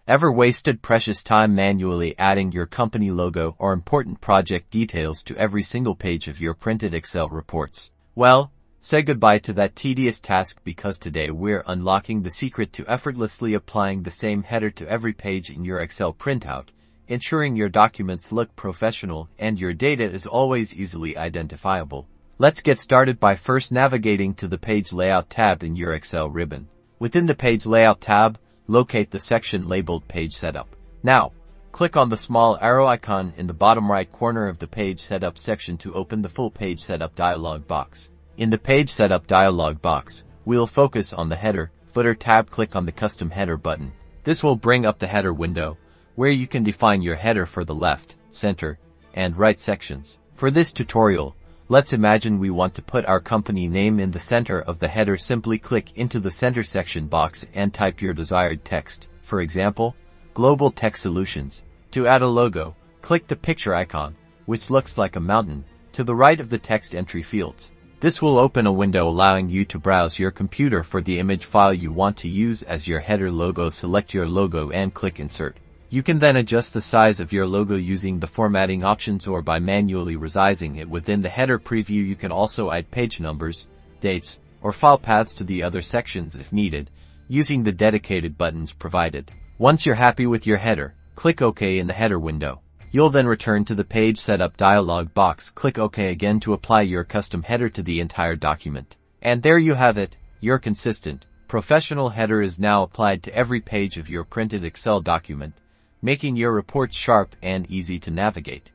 Ever wasted precious time manually adding your company logo or important project details to every single page of your printed Excel reports? Well, say goodbye to that tedious task because today we're unlocking the secret to effortlessly applying the same header to every page in your Excel printout, ensuring your documents look professional and your data is always easily identifiable. Let's get started by first navigating to the Page Layout tab in your Excel ribbon. Within the Page Layout tab, locate the section labeled Page Setup. Now, click on the small arrow icon in the bottom right corner of the Page Setup section to open the full Page Setup dialog box. In the Page Setup dialog box, we'll focus on the Header, Footer tab. Click on the Custom Header button. This will bring up the header window, where you can define your header for the left, center, and right sections. For this tutorial, let's imagine we want to put our company name in the center of the header. Simply click into the center section box and type your desired text. For example, Global Tech Solutions. To add a logo, click the picture icon, which looks like a mountain, to the right of the text entry fields. This will open a window allowing you to browse your computer for the image file you want to use as your header logo. Select your logo and click Insert. You can then adjust the size of your logo using the formatting options or by manually resizing it within the header preview. You can also add page numbers, dates, or file paths to the other sections if needed, using the dedicated buttons provided. Once you're happy with your header, click OK in the header window. You'll then return to the Page Setup dialog box. Click OK again to apply your custom header to the entire document. And there you have it, your consistent, professional header is now applied to every page of your printed Excel document, making your reports sharp and easy to navigate.